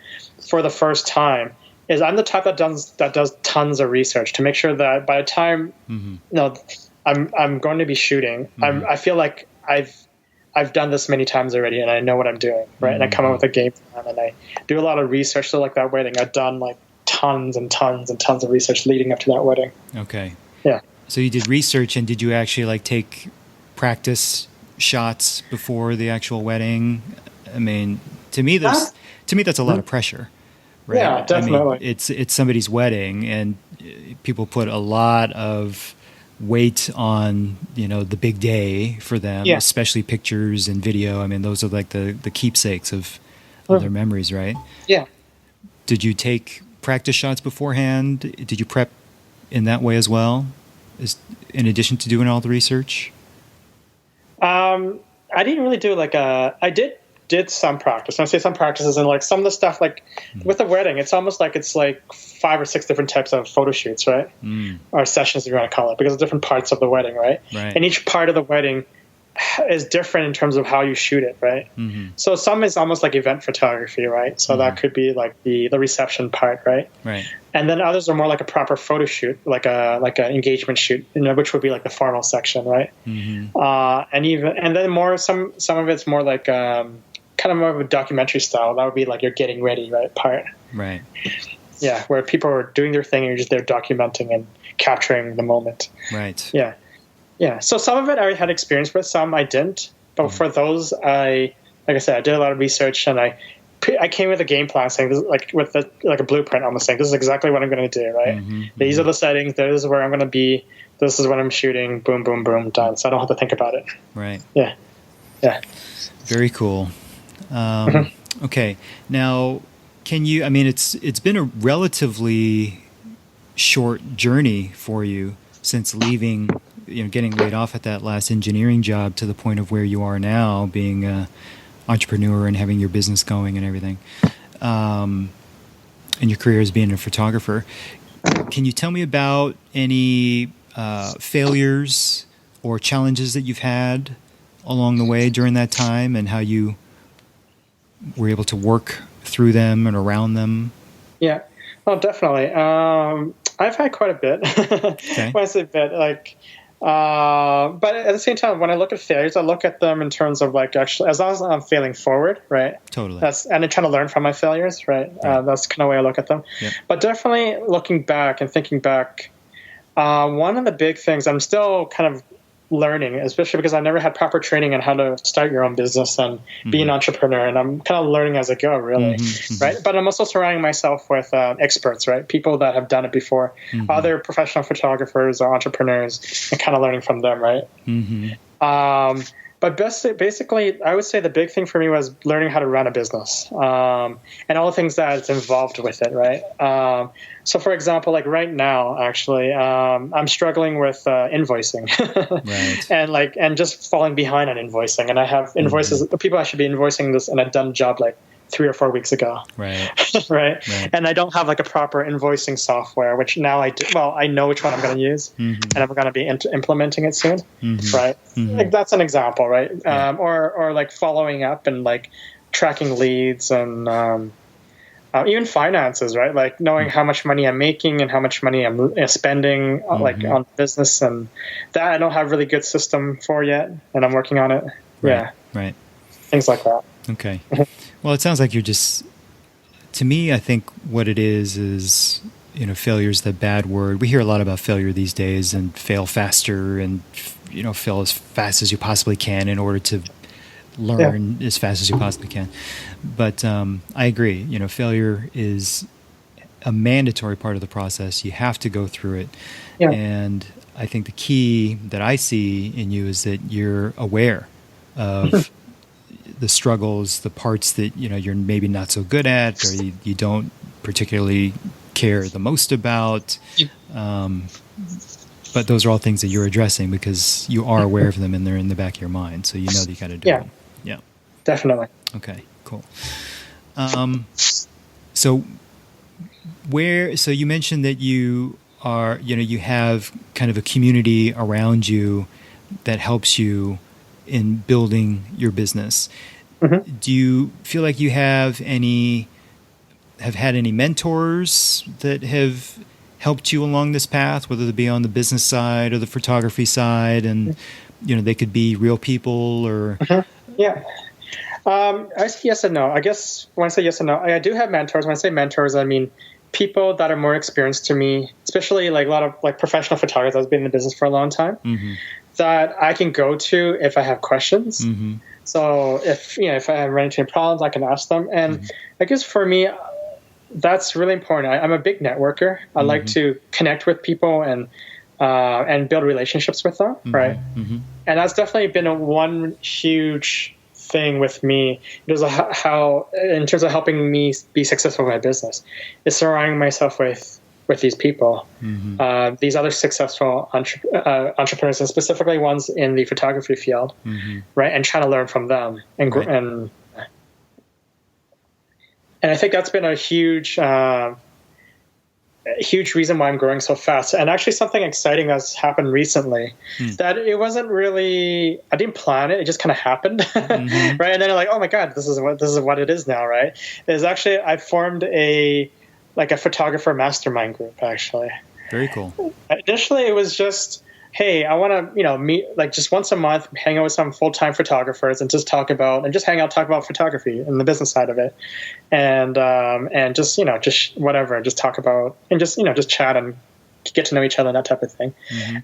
for the first time, is I'm the type that does tons of research to make sure that by the time I'm going to be shooting, I feel like I've done this many times already and I know what I'm doing, right? And I come up with a game plan and I do a lot of research. So like that wedding, I've done like tons and tons and tons of research leading up to that wedding. Okay. Yeah. So you did research, and did you actually like take practice shots before the actual wedding? I mean, to me that's a lot of pressure, right? Yeah, definitely. I mean, it's somebody's wedding, and people put a lot of weight on, the big day for them, especially pictures and video. I mean, those are like the keepsakes of their memories, right? Yeah. Did you take practice shots beforehand? Did you prep in that way as well, in addition to doing all the research? I didn't really do I did some practice. And I say some practices, and like some of the stuff, like with the wedding, it's almost like it's like 5 or 6 different types of photo shoots, right? Or sessions, if you want to call it, because of different parts of the wedding, right? And each part of the wedding is different in terms of how you shoot it, right? So some is almost like event photography, right? So that could be like the reception part, right? And then others are more like a proper photo shoot, like an engagement shoot, which would be like the formal section, right? And then more some of it's more like kind of more of a documentary style. That would be like your getting ready, right, part. Right. Yeah, where people are doing their thing and you're just there documenting and capturing the moment. Right. Yeah. Yeah. So some of it I had experience with, some I didn't. But for those, like I said, I did a lot of research, and I came with a game plan saying, this, like with like a blueprint almost saying, this is exactly what I'm going to do, right? These are the settings. This is where I'm going to be. This is what I'm shooting. Boom, boom, boom, done. So I don't have to think about it. Right. Yeah. Yeah. Very cool. Okay. Now, can you, I mean, it's been a relatively short journey for you since leaving, getting laid off at that last engineering job to the point of where you are now, being an entrepreneur and having your business going and everything, and your career as being a photographer. Can you tell me about any failures or challenges that you've had along the way during that time, and how you were able to work through them and around them? Yeah, well, definitely. I've had quite a bit. Okay. When I say bit, but at the same time, when I look at failures, I look at them in terms of like actually, as long as I'm failing forward, right? Totally. And I'm trying to learn from my failures, right? That's kind of the way I look at them. Yep. But definitely looking back and thinking back, one of the big things I'm still kind of learning, especially because I've never had proper training on how to start your own business and be an entrepreneur, and I'm kind of learning as I go, really, right? But I'm also surrounding myself with experts, right? People that have done it before, other professional photographers or entrepreneurs, and kind of learning from them, right? But basically, I would say the big thing for me was learning how to run a business, and all the things that's involved with it, right? So, for example, like right now, actually, I'm struggling with invoicing, right. and just falling behind on invoicing. And I have invoices, people I should be invoicing this, and I've done a job like 3 or 4 weeks ago. Right. Right. And I don't have like a proper invoicing software, which now I do. Well, I know which one I'm going to use, and I'm going to be implementing it soon. Right. Like that's an example, right? Or like following up and like tracking leads and even finances, right? Like knowing how much money I'm making and how much money I'm spending like on business, and that I don't have a really good system for yet, and I'm working on it. Right. Yeah. Right. Things like that. Okay. Well, it sounds like you're just, to me, I think what it is, failure is the bad word. We hear a lot about failure these days, and fail faster and, fail as fast as you possibly can in order to learn as fast as you possibly can. But I agree, failure is a mandatory part of the process. You have to go through it. Yeah. And I think the key that I see in you is that you're aware of the struggles, the parts that you're maybe not so good at, or you don't particularly care the most about. But those are all things that you're addressing because you are aware of them and they're in the back of your mind. So you know that you got to do them. Yeah. Definitely. Okay, cool. So you mentioned that you are, you have kind of a community around you that helps you in building your business. Mm-hmm. Do you feel like you have had any mentors that have helped you along this path, whether they be on the business side or the photography side, and they could be real people or? Mm-hmm. Yeah. I say yes and no. I guess when I say yes and no, I do have mentors. When I say mentors, I mean people that are more experienced to me, especially like a lot of like professional photographers that's been in the business for a long time, mm-hmm. that I can go to if I have questions. Mm-hmm. So if I run into any problems, I can ask them. And I guess for me, that's really important. I'm a big networker. I like to connect with people and build relationships with them, right? Mm-hmm. And that's definitely been one huge thing with me. It was how, in terms of helping me be successful in my business, is surrounding myself with these people, these other successful entrepreneurs, and specifically ones in the photography field, right? And trying to learn from them and I think that's been a huge reason why I'm growing so fast. And actually something exciting that's happened recently that it wasn't really, I didn't plan it. It just kind of happened. Right. And then I'm like, oh my God, this is what it is now. Right. Is actually, I formed a photographer mastermind group actually. Very cool. Initially it was just, hey, I want to, meet like just once a month, hang out with some full-time photographers and just talk about photography and the business side of it. And just, just whatever, just talk about and just, just chat and get to know each other, that type of thing.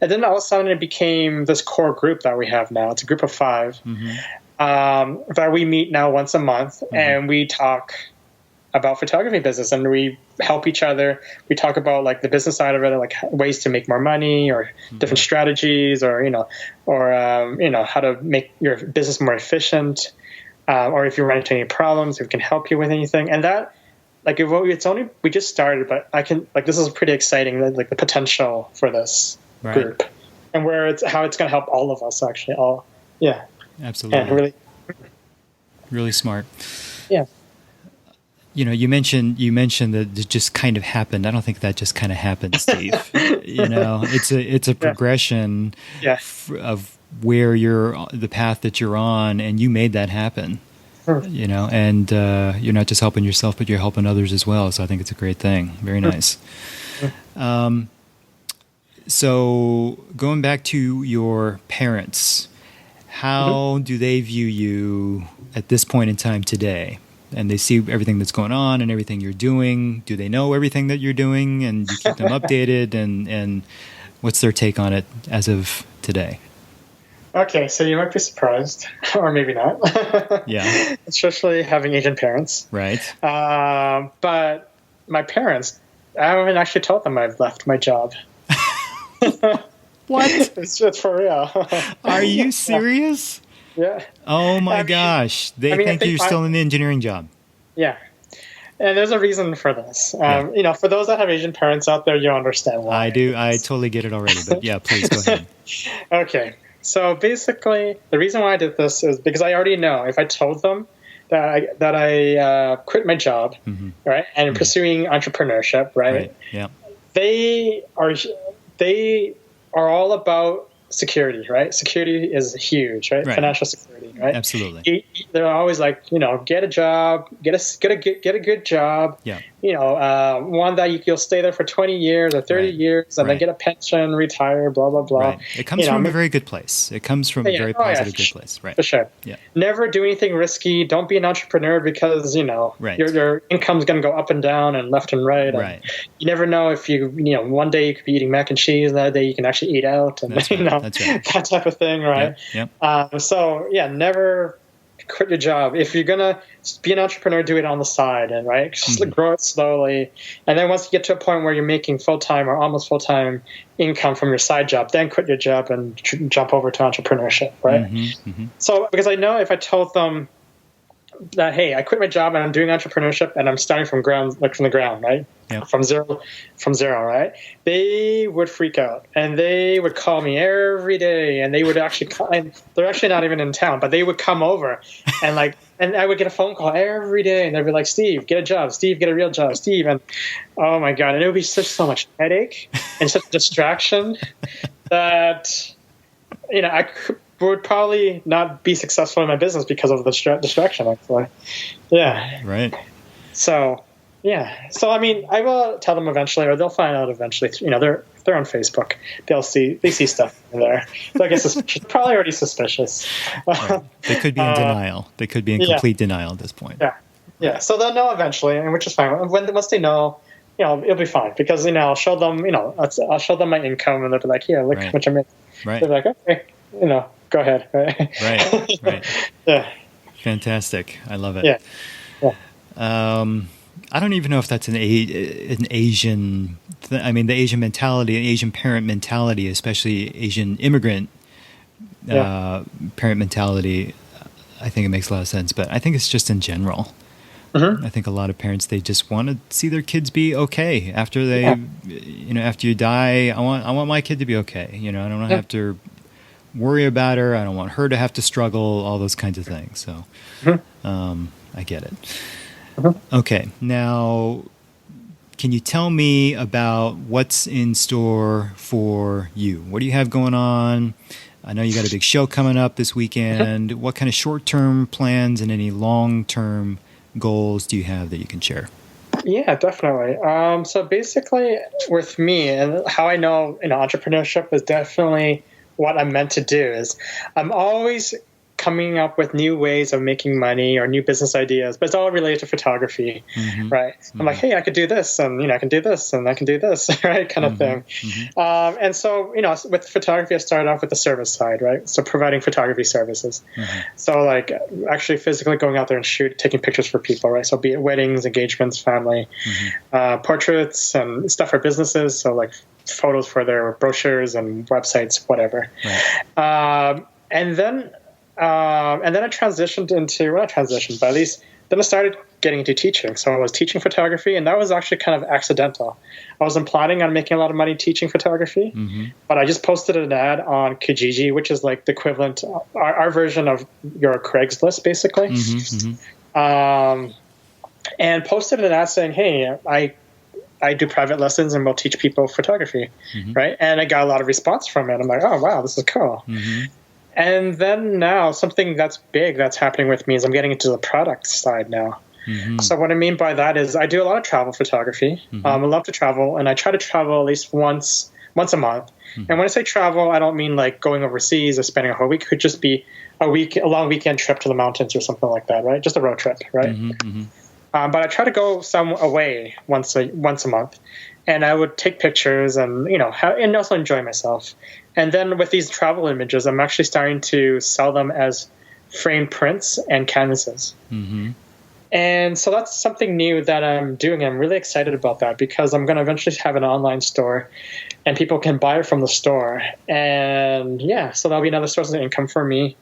And then all of a sudden it became this core group that we have now. It's a group of 5 that we meet now once a month and we talk about photography business and we help each other. We talk about like the business side of it, like ways to make more money or different strategies or how to make your business more efficient. Or if you run into any problems, if we can help you with anything. And that, like, we just started, but this is pretty exciting, like the potential for this group and how it's going to help all of us actually. Absolutely. And really smart. Yeah. You mentioned that it just kind of happened. I don't think that just kind of happened, Steve. It's a progression of where the path that you're on, and you made that happen. And you're not just helping yourself, but you're helping others as well. So I think it's a great thing. Very nice. So going back to your parents, how do they view you at this point in time today? And they see everything that's going on and everything you're doing. Do they know everything that you're doing and you keep them updated? And what's their take on it as of today? Okay, so you might be surprised, or maybe not. Yeah. Especially having Asian parents. Right. But my parents, I haven't actually told them I've left my job. What? It's for real. Are you serious? Yeah. Oh my gosh. They think you're still in the engineering job. Yeah. And there's a reason for this. For those that have Asian parents out there, you'll understand why. I do. I totally get it already. But yeah, please go ahead. Okay. So basically, the reason why I did this is because I already know if I told them that I quit my job, right, and pursuing entrepreneurship, right? Yeah. They are all about security, right? Security is huge, right? Financial security, right? Absolutely. They're always like, get a job, get a good job. Yeah. One that you'll stay there for 20 years or 30 years, and then get a pension, retire, blah blah blah. Right. It comes from a very good place. It comes from a very positive, good place, right? For sure. Yeah. Never do anything risky. Don't be an entrepreneur because your income's going to go up and down and left and right. Right. And you never know if one day you could be eating mac and cheese, another day you can actually eat out, and That's right. that type of thing, right? Yep. So never quit your job. If you're gonna be an entrepreneur, do it on the side, and just grow it slowly. And then once you get to a point where you're making full-time or almost full-time income from your side job, then quit your job and jump over to entrepreneurship, right? So because I know if I told them that, hey, I quit my job and I'm doing entrepreneurship and I'm starting from the ground, right? Yep. from zero, right? They would freak out, and they would call me every day, and they would actually and they're actually not even in town, but they would come over, and and I would get a phone call every day, and they'd be like, Steve, get a job, Steve, get a real job, Steve. And oh my God, and it would be so much headache and such distraction that I would probably not be successful in my business because of the distraction, actually. Yeah. Right. So, yeah. So, I mean, I will tell them eventually, or they'll find out eventually. They're on Facebook. They see stuff in there. So I guess it's probably already suspicious. Right. They could be in denial. They could be in complete denial at this point. Yeah. Yeah. So they'll know eventually, and which is fine. Once they know, it'll be fine because I'll show them. I'll show them my income, and they'll be like, "Yeah, look how much I'm making." Right. They're like, "Okay, go ahead." Right. Right. Yeah. Fantastic. I love it. Yeah. I don't even know if that's an Asian. I mean, the Asian mentality, an Asian parent mentality, especially Asian immigrant parent mentality. I think it makes a lot of sense, but I think it's just in general. I think a lot of parents, they just want to see their kids be okay after they, after you die. I want my kid to be okay. I don't have to worry about her. I don't want her to have to struggle. All those kinds of things. So, I get it. Okay, now, can you tell me about what's in store for you? What do you have going on? I know you got a big show coming up this weekend. What kind of short-term plans and any long-term goals do you have that you can share? Yeah, definitely. So basically, with me and how I know entrepreneurship is definitely what I'm meant to do is I'm always coming up with new ways of making money or new business ideas, but it's all related to photography, right? I'm like, hey, I could do this, and I can do this, and I can do this, right? Kind of thing. And so, with photography, I started off with the service side, right? So providing photography services. So like actually physically going out there and taking pictures for people, right? So be it weddings, engagements, family, portraits, and stuff for businesses. So like photos for their brochures and websites, whatever. And then I transitioned into, well, not transitioned, but at least then I started getting into teaching. So I was teaching photography, and that was actually kind of accidental. I wasn't planning on making a lot of money teaching photography, but I just posted an ad on Kijiji, which is like the equivalent, our version of your Craigslist, basically. And posted an ad saying, hey, I do private lessons and we'll teach people photography, right? And I got a lot of response from it. I'm like, oh, wow, this is cool. And then now something that's big that's happening with me is I'm getting into the product side now. So what I mean by that is I do a lot of travel photography. I love to travel, and I try to travel at least once a month. And when I say travel, I don't mean like going overseas or spending a whole week. It could just be a long weekend trip to the mountains or something like that, right? Just a road trip, right? But I try to go away once a month, and I would take pictures and and also enjoy myself. And then with these travel images, I'm actually starting to sell them as framed prints and canvases. And so that's something new that I'm doing. I'm really excited about that because I'm going to eventually have an online store, and people can buy it from the store. And so that'll be another source of income for me.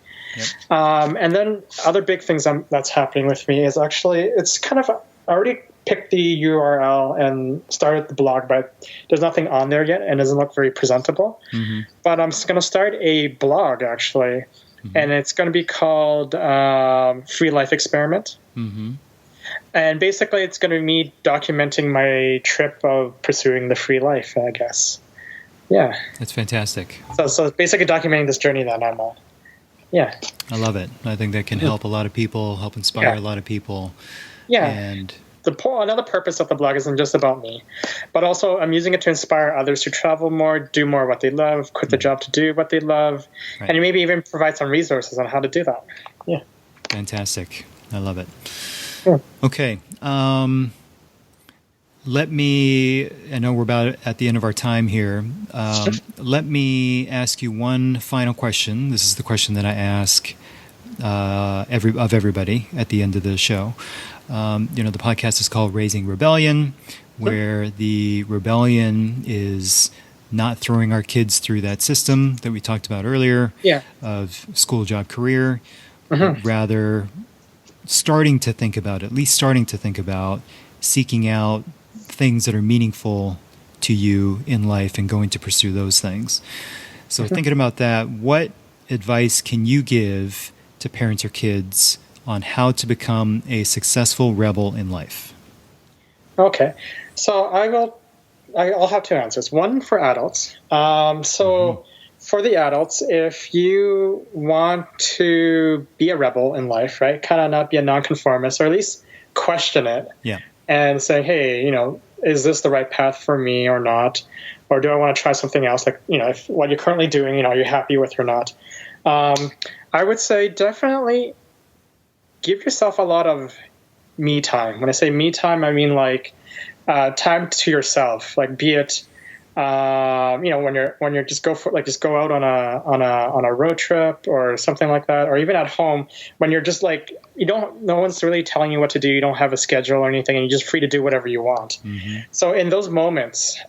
And then other big things that's happening with me is actually, it's kind of, I already picked the URL and started the blog, but there's nothing on there yet and doesn't look very presentable. But I'm going to start a blog actually, and it's going to be called Free Life Experiment. And basically it's going to be me documenting my trip of pursuing the free life, I guess. Yeah. That's fantastic. So it's basically documenting this journey that I'm on. Yeah. I love it. I think that can help a lot of people, help inspire a lot of people. Yeah. And another purpose of the blog isn't just about me, but also I'm using it to inspire others to travel more, do more what they love, quit the job to do what they love, and maybe even provide some resources on how to do that. Yeah. Fantastic. I love it. Okay. I know we're about at the end of our time here. Let me ask you one final question. This is the question that I ask everybody at the end of the show. The podcast is called Raising Rebellion, where the rebellion is not throwing our kids through that system that we talked about earlier of school, job, career, but rather at least starting to think about seeking out things that are meaningful to you in life and going to pursue those things. So thinking about that, what advice can you give to parents or kids on how to become a successful rebel in life? Okay, so I'll have two answers. One for adults. For the adults, if you want to be a rebel in life, right, kind of not be a nonconformist, or at least question it, and say, hey, is this the right path for me or not? Or do I want to try something else? Like, if what you're currently doing, are you happy with or not? I would say definitely give yourself a lot of me time. When I say me time, I mean like time to yourself. Like, be it when you're just go out on a road trip or something like that, or even at home when you're just like no one's really telling you what to do. You don't have a schedule or anything, and you're just free to do whatever you want. So in those moments,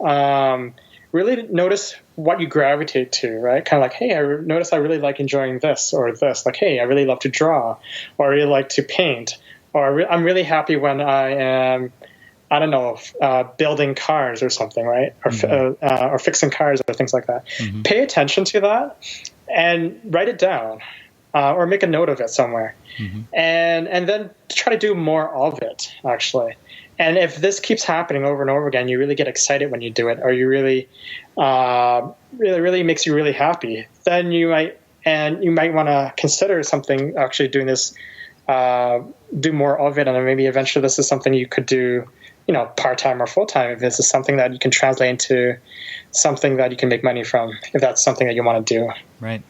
really notice what you gravitate to, right? Kind of like, hey, I really like enjoying this or this. Like, hey, I really love to draw, or I really like to paint, or I'm really happy when I am, I don't know, building cars or something, right? Or fixing cars or things like that. Pay attention to that and write it down, or make a note of it somewhere, and then try to do more of it, actually. And if this keeps happening over and over again, you really get excited when you do it, or you really makes you really happy, then you might want to consider something, actually doing this, do more of it, and then maybe eventually this is something you could do, part-time or full-time, if this is something that you can translate into something that you can make money from, if that's something that you want to do. Right.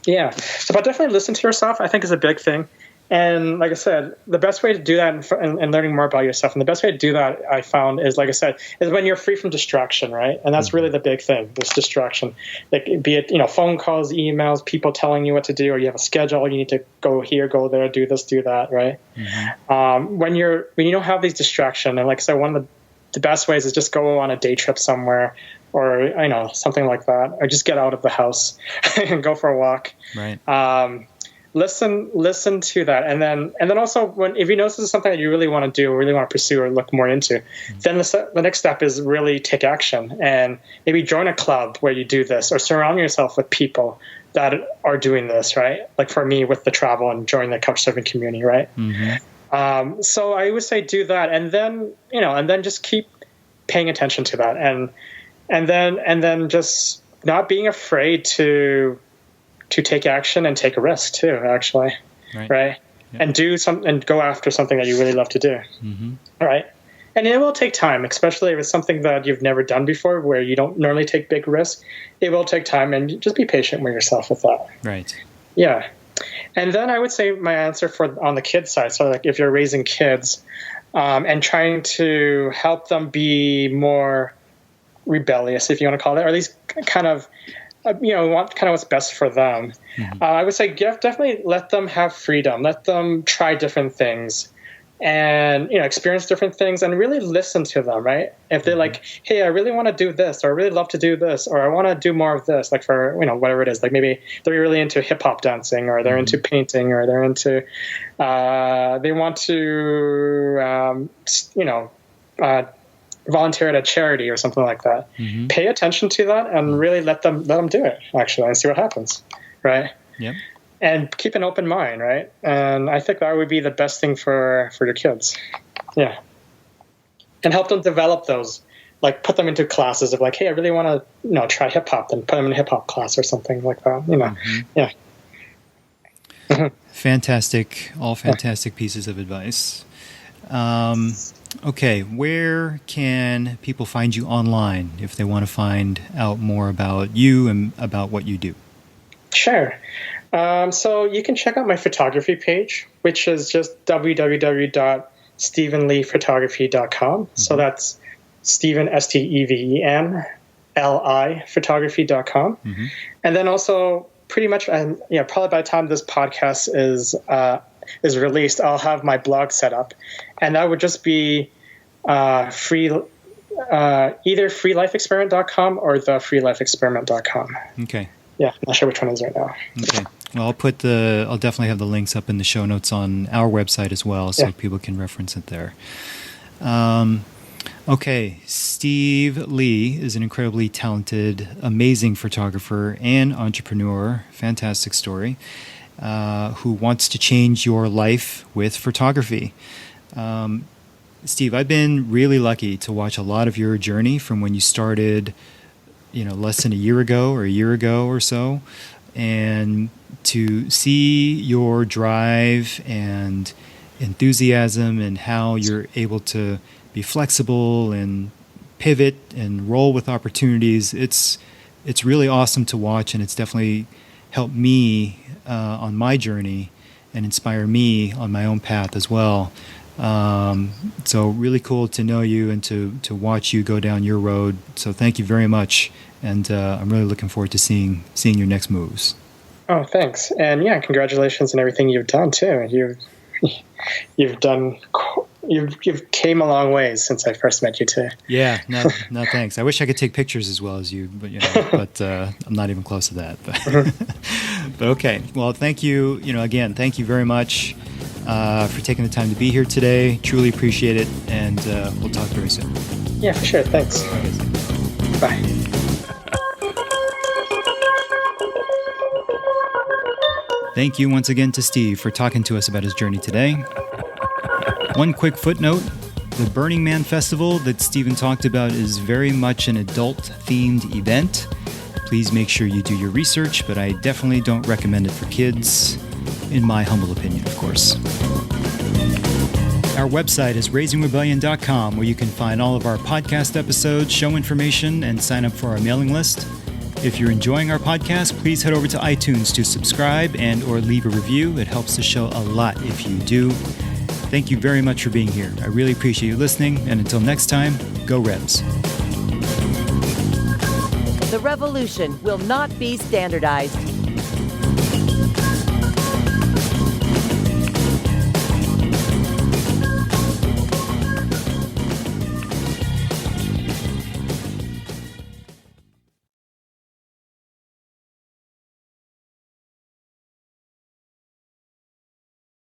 Yeah. So, but definitely listen to yourself, I think, is a big thing. And like I said, the best way to do that and learning more about yourself, and the best way to do that, I found, is, like I said, is when you're free from distraction, right? And that's really the big thing, this distraction. Like, be it, phone calls, emails, people telling you what to do, or you have a schedule, you need to go here, go there, do this, do that, right? When you don't have these distractions, and like I said, one of the best ways is just go on a day trip somewhere, or something like that, or just get out of the house and go for a walk. Right. Listen to that, and then also, if you notice this is something that you really want to do, or really want to pursue, or look more into, then the next step is really take action, and maybe join a club where you do this, or surround yourself with people that are doing this, right? Like for me, with the travel and join the couchsurfing community, right? So I would say do that, and then just keep paying attention to that, and then just not being afraid to take action and take a risk too, actually, right? Yep. And go after something that you really love to do, right? And it will take time, especially if it's something that you've never done before, where you don't normally take big risks. It will take time, and just be patient with yourself with that. Right. Yeah. And then I would say my answer on the kids side, so like if you're raising kids, and trying to help them be more rebellious, if you want to call it, or at least kind of, want kind of what's best for them. I would say definitely let them have freedom. Let them try different things, and experience different things, and really listen to them. Right? If they're like, "Hey, I really want to do this," or "I really love to do this," or "I want to do more of this," like for whatever it is. Like maybe they're really into hip hop dancing, or they're into painting, or they're into they want to volunteer at a charity or something like that. Pay attention to that, and really let them do it, actually, and see what happens, right? Yep. And keep an open mind, right? And I think that would be the best thing for your kids. Yeah. And help them develop those, like put them into classes of like, hey, I really want to try hip hop, and put them in a hip hop class or something like that. Yeah. Fantastic, all fantastic pieces of advice. Okay, where can people find you online if they want to find out more about you and about what you do? Sure. So you can check out my photography page, which is just www.stevenleephotography.com. So that's Steven, STEVEN, LI, photography.com. And then also pretty much, probably by the time this podcast is released, I'll have my blog set up, and that would just be either freelifeexperiment.com or thefreelifeexperiment.com. Okay. Yeah, I'm not sure which one is right now. Okay. Well, I'll definitely have the links up in the show notes on our website as well, so people can reference it there. Okay, Steve Lee is an incredibly talented, amazing photographer and entrepreneur. Fantastic story. Who wants to change your life with photography. Steve, I've been really lucky to watch a lot of your journey from when you started, less than a year ago or so, and to see your drive and enthusiasm and how you're able to be flexible and pivot and roll with opportunities. It's really awesome to watch, and it's definitely helped me on my journey and inspire me on my own path as well. So really cool to know you and to watch you go down your road. So thank you very much, and I'm really looking forward to seeing your next moves. Oh, thanks. And yeah, congratulations on everything you've done too. You've came a long ways since I first met you too. Yeah, no thanks. I wish I could take pictures as well as you, but I'm not even close to that. But okay. Well, thank you. Again, thank you very much for taking the time to be here today. Truly appreciate it, and we'll talk very soon. Yeah, for sure. Thanks. Okay. Bye. Thank you once again to Steve for talking to us about his journey today. One quick footnote, the Burning Man Festival that Stephen talked about is very much an adult-themed event. Please make sure you do your research, but I definitely don't recommend it for kids, in my humble opinion, of course. Our website is raisingrebellion.com, where you can find all of our podcast episodes, show information, and sign up for our mailing list. If you're enjoying our podcast, please head over to iTunes to subscribe and or leave a review. It helps the show a lot if you do. Thank you very much for being here. I really appreciate you listening, and until next time, go Rebs. The revolution will not be standardized.